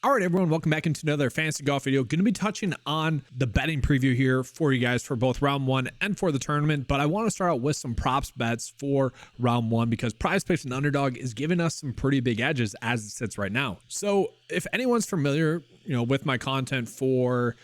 All right, everyone, welcome back into another fantasy golf video. Going to be touching on the betting preview here for you guys for both round one and for the tournament, but I want to start out with some props bets for round one because PrizePicks and Underdog is giving us some pretty big edges as it sits right now. So if anyone's familiar, with my content for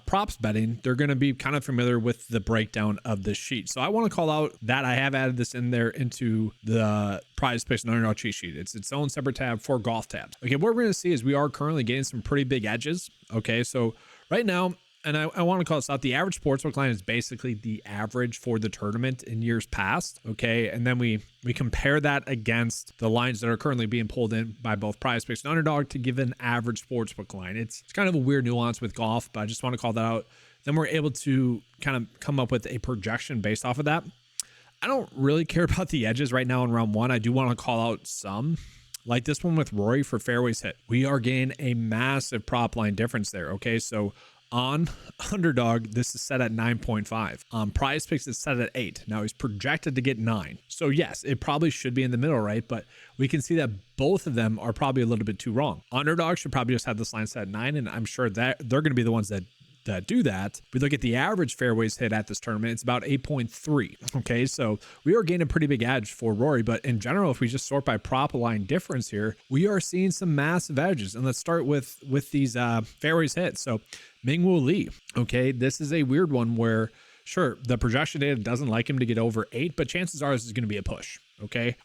props betting, they're going to be kind of familiar with the breakdown of this sheet. So I want to call out that I have added this in there into the PrizePicks and Underdog cheat sheet. It's its own separate tab for golf tabs. Okay, what we're going to see is we are currently getting some pretty big edges. Okay, so right now, and I want to call this out, the average sportsbook line is basically the average for the tournament in years past, okay? And then we compare that against the lines that are currently being pulled in by both PrizePicks and Underdog to give an average sportsbook line. It's kind of a weird nuance with golf, but I just want to call that out. Then we're able to kind of come up with a projection based off of that. I don't really care about the edges right now in round one. I do want to call out some, like this one with Rory for fairways hit. We are getting a massive prop line difference there, okay? So on Underdog, this is set at 9.5. On PrizePicks, it's set at 8. Now he's projected to get 9. So yes, it probably should be in the middle, right? But we can see that both of them are probably a little bit too wrong. Underdog should probably just have this line set at 9, and I'm sure that they're going to be the ones that do that. We look at the average fairways hit at this tournament, it's about 8.3. Okay, so we are gaining a pretty big edge for Rory, but in general, if we just sort by prop line difference here, we are seeing some massive edges. And let's start with these fairways hit. So Mingwoo Lee, okay, this is a weird one where sure, the projection data doesn't like him to get over 8, but chances are this is going to be a push. Okay.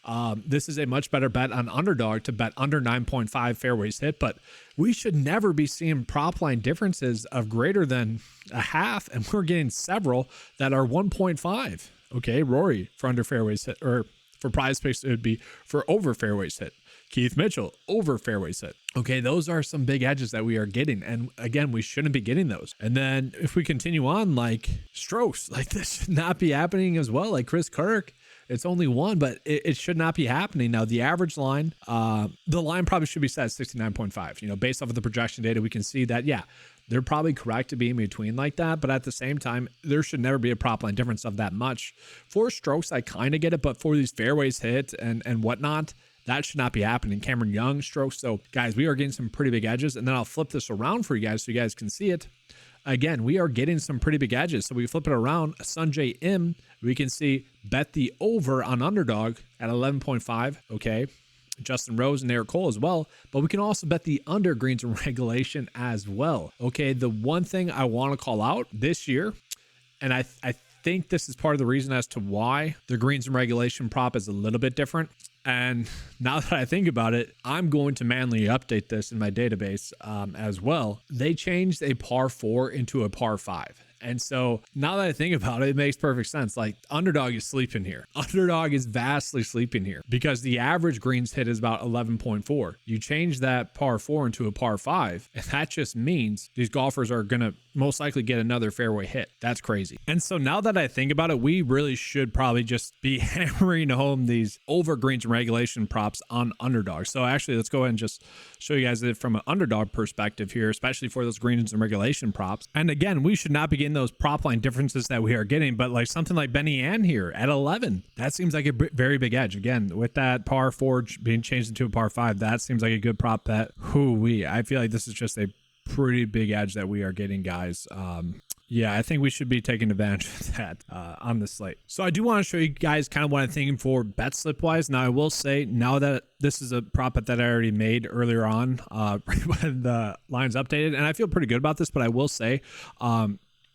This is a much better bet on Underdog to bet under 9.5 fairways hit, but we should never be seeing prop line differences of greater than a half. And we're getting several that are 1.5. Okay. Rory for under fairways hit, or for PrizePicks, it would be for over fairways hit. Keith Mitchell over fairways hit. Okay, those are some big edges that we are getting. And again, we shouldn't be getting those. And then if we continue on, like strokes, like this should not be happening as well. Like Chris Kirk, it's only 1, but it should not be happening. Now, the average line, the line probably should be set at 69.5. Based off of the projection data, we can see that, yeah, they're probably correct to be in between like that. But at the same time, there should never be a prop line difference of that much. For strokes, I kind of get it, but for these fairways hit and whatnot, that should not be happening. Cameron Young strokes. So guys, we are getting some pretty big edges, and then I'll flip this around for you guys so you guys can see it. Again, we are getting some pretty big edges. So we flip it around. Sanjay M, we can see bet the over on Underdog at 11.5. Okay. Justin Rose and Eric Cole as well. But we can also bet the under greens and regulation as well. Okay. The one thing I want to call out this year, and I think this is part of the reason as to why the greens and regulation prop is a little bit different. And now that I think about it, I'm going to manually update this in my database as well. They changed a par 4 into a par 5. And so now that I think about it, it makes perfect sense. Like Underdog is sleeping here. Underdog is vastly sleeping here because the average greens hit is about 11.4. You change that par 4 into a par 5, and that just means these golfers are going to most likely get another fairway hit. That's crazy. And so now that I think about it, we really should probably just be hammering home these over greens and regulation props on Underdog. So actually, let's go ahead and just show you guys it from an Underdog perspective here, especially for those greens and regulation props. And again, we should not be getting those prop line differences that we are getting, but like something like Benny Ann here at 11, that seems like a very big edge. Again, with that par 4 being changed into a par 5, that seems like a good prop bet. I feel like this is just a pretty big edge that we are getting, guys. Yeah, I think we should be taking advantage of that on the slate. So I do want to show you guys kind of what I'm thinking for bet slip wise. Now I will say, now that this is a prop bet that I already made earlier on when the line's updated, and I feel pretty good about this, but I will say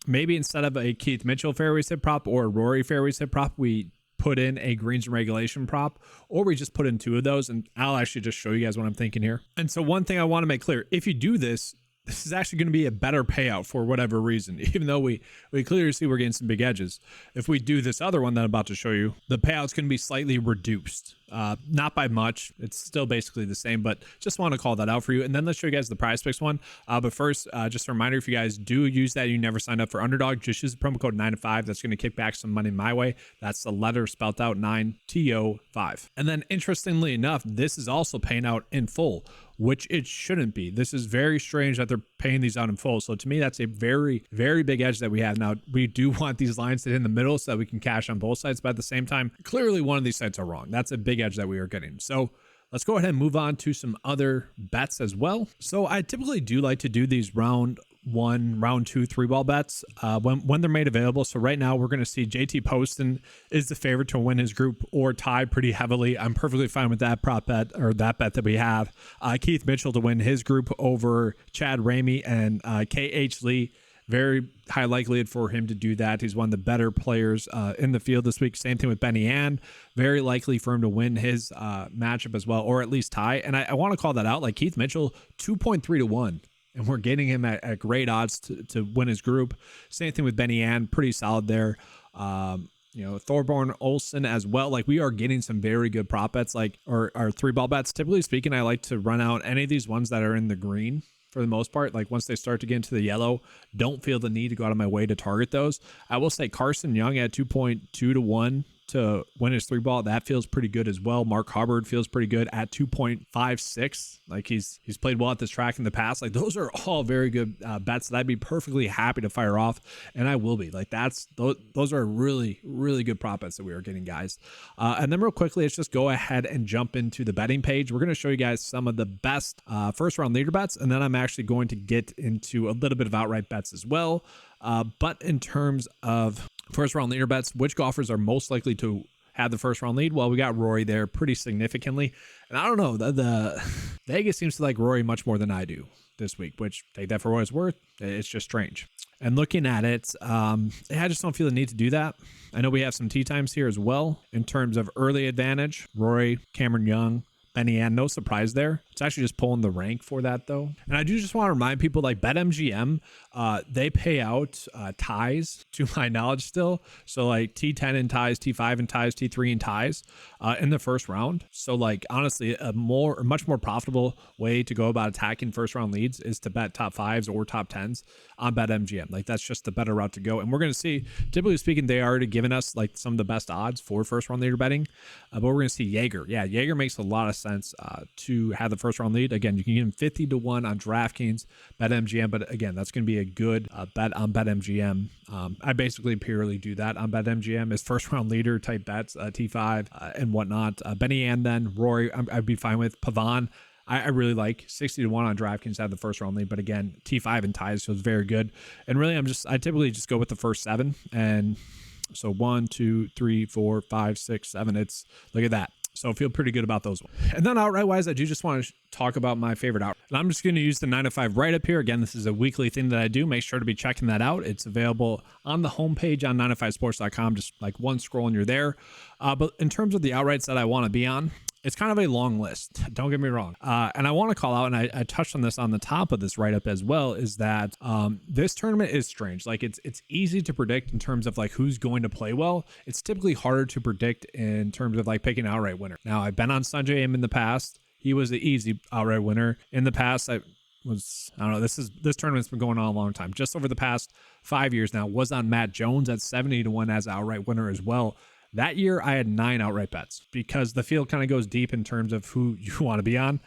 maybe instead of a Keith Mitchell fairways hit prop or a Rory fairways hit prop, we put in a greens and regulation prop, or we just put in 2 of those, and I'll actually just show you guys what I'm thinking here. And so one thing I want to make clear, if you do this is actually going to be a better payout for whatever reason, even though we clearly see we're getting some big edges. If we do this other one that I'm about to show you, the payout's going to be slightly reduced. Not by much. It's still basically the same, but just want to call that out for you. And then let's show you guys the PrizePicks one. But first, just a reminder, if you guys do use that, you never signed up for Underdog, just use the promo code 9to5. That's going to kick back some money my way. That's the letter spelled out 9TO5. And then interestingly enough, this is also paying out in full, which it shouldn't be. This is very strange that they're paying these out in full. So to me, that's a very, very big edge that we have. Now, we do want these lines to hit in the middle so that we can cash on both sides, but at the same time, clearly one of these sides are wrong. That's a big edge that we are getting. So let's go ahead and move on to some other bets as well. So I typically do like to do these round 1, round 2, 3-ball bets when they're made available. So right now we're going to see JT Poston is the favorite to win his group or tie pretty heavily. I'm perfectly fine with that prop bet, or that bet that we have. Keith Mitchell to win his group over Chad Ramey and KH Lee. Very high likelihood for him to do that. He's one of the better players in the field this week. Same thing with Benny Ann. Very likely for him to win his matchup as well, or at least tie. And I want to call that out. Like Keith Mitchell, 2.3 to 1. And we're getting him at great odds to win his group. Same thing with Benny Ann, pretty solid there. Thorborn Olsen as well. Like we are getting some very good prop bets, like or 3-ball bets. Typically speaking, I like to run out any of these ones that are in the green for the most part. Like once they start to get into the yellow, don't feel the need to go out of my way to target those. I will say Carson Young at 2.2 to 1 to win his 3-ball. That feels pretty good as well. Mark Hubbard feels pretty good at 2.56. Like he's played well at this track in the past. Like those are all very good bets that I'd be perfectly happy to fire off, and I will be. Like those are really, really good prop bets that we are getting, guys. And then real quickly, let's just go ahead and jump into the betting page. We're going to show you guys some of the best first round leader bets, and then I'm actually going to get into a little bit of outright bets as well. But in terms of first round leader bets, which golfers are most likely to have the first round lead? Well, we got Rory there pretty significantly. And I don't know, the Vegas seems to like Rory much more than I do this week, which take that for what it's worth. It's just strange. And looking at it, I just don't feel the need to do that. I know we have some tee times here as well in terms of early advantage. Rory, Cameron Young, Benny Ann, no surprise there. It's actually just pulling the rank for that though. And I do just want to remind people, like BetMGM, they pay out ties to my knowledge still. So like T10 in ties, T5 in ties, T3 in ties in the first round. So like honestly, a much more profitable way to go about attacking first round leads is to bet top 5s or top 10s on BetMGM. Like that's just the better route to go. And we're going to see, typically speaking, they already given us like some of the best odds for first round leader betting. But we're going to see Jaeger. Yeah, Jaeger makes a lot of sense to have the first round lead. Again, you can get him 50 to 1 on DraftKings, BetMGM. But again, that's going to be a good bet on BetMGM. I basically purely do that on BetMGM is first round leader type bets, T5 and whatnot. Benny Ann, then Rory, I'd be fine with. Pavan, I really like 60 to 1 on DraftKings to have the first round lead, but again, T5 and ties feels very good. And really, I typically just go with the first 7. And so 1, 2, 3, 4, 5, 6, 7. It's look at that. So I feel pretty good about those ones. And then outright wise, I do just want to talk about my favorite outright. And I'm just going to use the 9 to 5 right up here. Again, this is a weekly thing that I do. Make sure to be checking that out. It's available on the homepage on 9to5sports.com. Just like one scroll and you're there. But in terms of the outrights that I want to be on, it's kind of a long list. Don't get me wrong. And I want to call out, and I touched on this on the top of this write-up as well, is that this tournament is strange. Like it's easy to predict in terms of like who's going to play well. It's typically harder to predict in terms of like picking an outright winner. Now, I've been on Sanjay Im in the past. He was the easy outright winner. In the past, I don't know, this tournament's been going on a long time. Just over the past 5 years now, was on Matt Jones at 70 to 1 as outright winner as well. That year, I had 9 outright bets because the field kind of goes deep in terms of who you want to be on.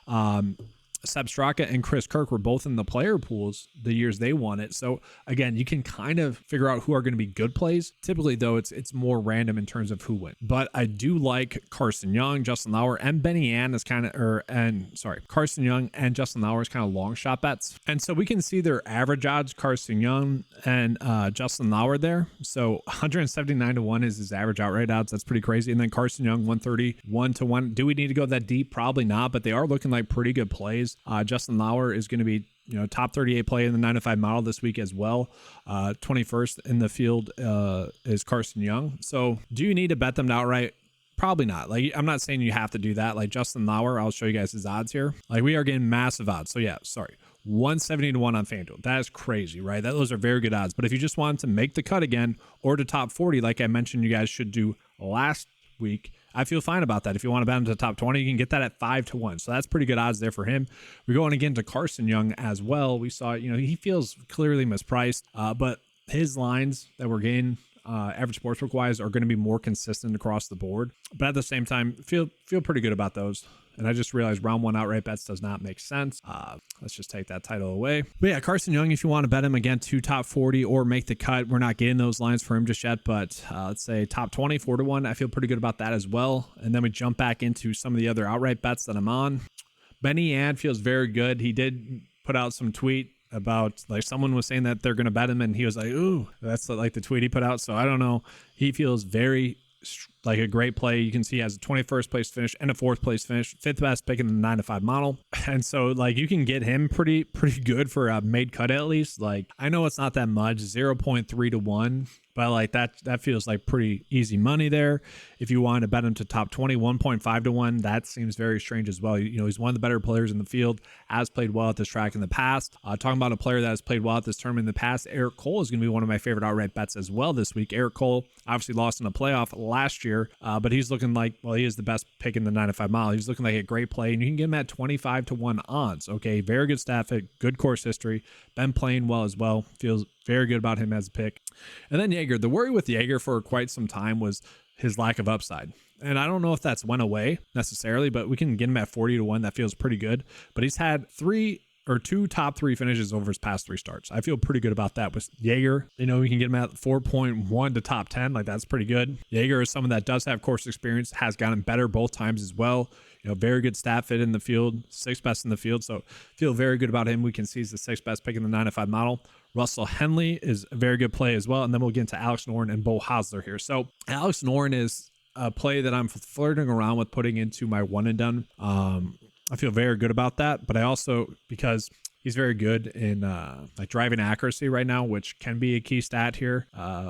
Seb Straka and Chris Kirk were both in the player pools the years they won it. So again, you can kind of figure out who are going to be good plays. Typically, though, it's more random in terms of who wins. But I do like Carson Young, Justin Lauer, and Benny Ann is Carson Young and Justin Lauer is kind of long shot bets. And so we can see their average odds, Carson Young and Justin Lauer there. So 179 to 1 is his average outright odds. That's pretty crazy. And then Carson Young, 131 to 1. Do we need to go that deep? Probably not, but they are looking like pretty good plays. Justin Lauer is going to be, top 38 play in the 9 to 5 model this week as well. 21st in the field is Carson Young. So do you need to bet them outright? Probably not. Like, I'm not saying you have to do that. Like Justin Lauer, I'll show you guys his odds here. Like we are getting massive odds. So yeah, sorry. 170 to 1 on FanDuel. That is crazy, right? Those are very good odds. But if you just want to make the cut again or to top 40, like I mentioned, you guys should do last week, I feel fine about that. If you want to bet him to the top 20, you can get that at 5 to 1. So that's pretty good odds there for him. We're going again to Carson Young as well. We saw, he feels clearly mispriced, but his lines that we're getting average sportsbook wise, are going to be more consistent across the board. But at the same time, feel pretty good about those. And I just realized round one outright bets does not make sense. Let's just take that title away. But yeah, Carson Young, if you want to bet him again to top 40 or make the cut, we're not getting those lines for him just yet. But let's say top 20, 4-1. I feel pretty good about that as well. And then we jump back into some of the other outright bets that I'm on. Benny Ad feels very good. He did put out some tweet about, like, someone was saying that they're going to bet him, and he was like, ooh, that's like the tweet he put out. So I don't know. He feels very like a great play. You can see he has a 21st place finish and a 4th place finish, 5th best pick in the 9-5 model. And so, like, you can get him pretty good for a made cut at least. Like, I know it's not that much, 0.3-1, but like that feels like pretty easy money there. If you want to bet him to top 20, 1.5-1, that seems very strange as well. You know, he's one of the better players in the field, has played well at this track in the past. Talking about a player that has played well at this tournament in the past, Eric Cole is going to be one of my favorite outright bets as well this week. Eric Cole obviously lost in a playoff last year, but he's looking like, well, he is the best pick in the 9-5 mile. He's looking like a great play, and you can get him at 25-1 odds. Okay, very good stat fit, good course history, been playing well as well. Feels very good about him as a pick. And then Jaeger. The worry with Jaeger for quite some time was his lack of upside. And I don't know if that's went away necessarily, but we can get him at 40-1. That feels pretty good. But he's had 2 top 3 finishes over his past 3 starts. I feel pretty good about that with Jaeger. You know, we can get him at 4.1 to top 10. Like, that's pretty good. Jaeger is someone that does have course experience, has gotten better both times as well. You know, very good stat fit in the field, 6th best in the field. So feel very good about him. We can see he's the 6th best pick in the 9-5 model. Russell Henley is a very good play as well. And then we'll get into Alex Noren and Bo Hosler here. So Alex Noren is a play that I'm flirting around with putting into my one and done. I feel very good about that, but I also, because he's very good in like driving accuracy right now, which can be a key stat here,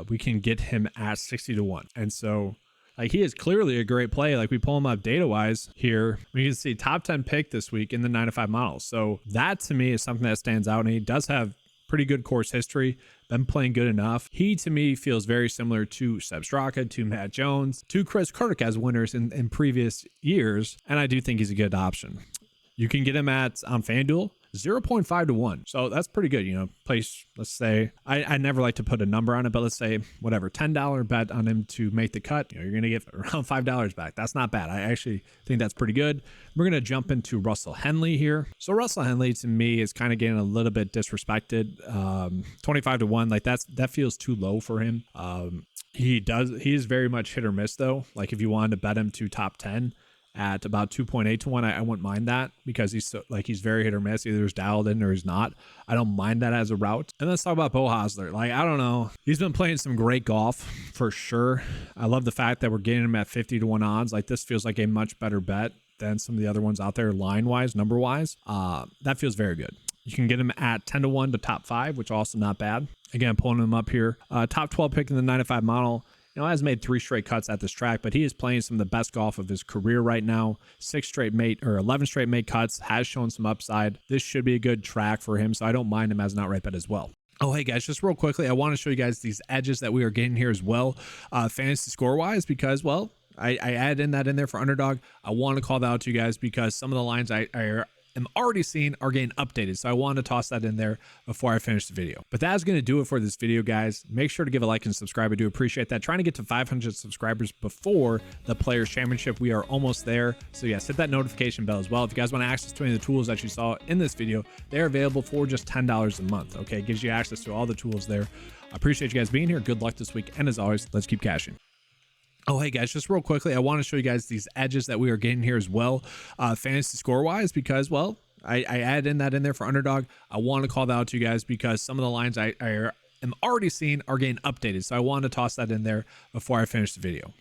we can get him at 60-1. And so, like, he is clearly a great play. Like, we pull him up data wise here, we can see top 10 pick this week in the 9-5 model. So that to me is something that stands out, and he does have pretty good course history, been playing good enough. He to me feels very similar to Seb Straka, to Matt Jones, to Chris Kirk as winners in previous years, and I do think he's a good option. You can get him on FanDuel 0.5-1. So that's pretty good. You know, place, let's say, I never like to put a number on it, but let's say whatever, $10 bet on him to make the cut. You know, you're going to get around $5 back. That's not bad. I actually think that's pretty good. We're going to jump into Russell Henley here. So Russell Henley to me is kind of getting a little bit disrespected. 25-1, like that feels too low for him. He is very much hit or miss though. Like, if you wanted to bet him to top 10 at about 2.8-1, I wouldn't mind that, because he's very hit or miss. Either he's dialed in or he's not. I don't mind that as a route. And let's talk about Bo Hosler. Like, I don't know. He's been playing some great golf for sure. I love the fact that we're getting him at 50-1 odds. Like, this feels like a much better bet than some of the other ones out there, line-wise, number-wise. That feels very good. You can get him at 10-1 to top 5, which also not bad. Again, pulling him up here. Top 12 pick in the 9-5 model. You know, has made 3 straight cuts at this track, but he is playing some of the best golf of his career right now. 11 straight mate cuts, has shown some upside. This should be a good track for him, so I don't mind him as an outright bet as well. Oh, hey guys, just real quickly, I want to show you guys these edges that we are getting here as well, fantasy score-wise, because, well, I added in there for Underdog. I want to call that out to you guys because some of the lines I am already seeing are getting updated. So I wanted to toss that in there before I finish the video. But that's going to do it for this video, guys. Make sure to give a like and subscribe. I do appreciate that. Trying to get to 500 subscribers before the Players Championship. We are almost there. So yes, hit that notification bell as well. If you guys want access to any of the tools that you saw in this video, they're available for just $10 a month. Okay, it gives you access to all the tools there. I appreciate you guys being here. Good luck this week. And as always, let's keep cashing. Oh, hey guys, just real quickly, I want to show you guys these edges that we are getting here as well, fantasy score-wise, because, well, I added in there for Underdog. I want to call that out to you guys because some of the lines I am already seeing are getting updated. So I wanted to toss that in there before I finish the video.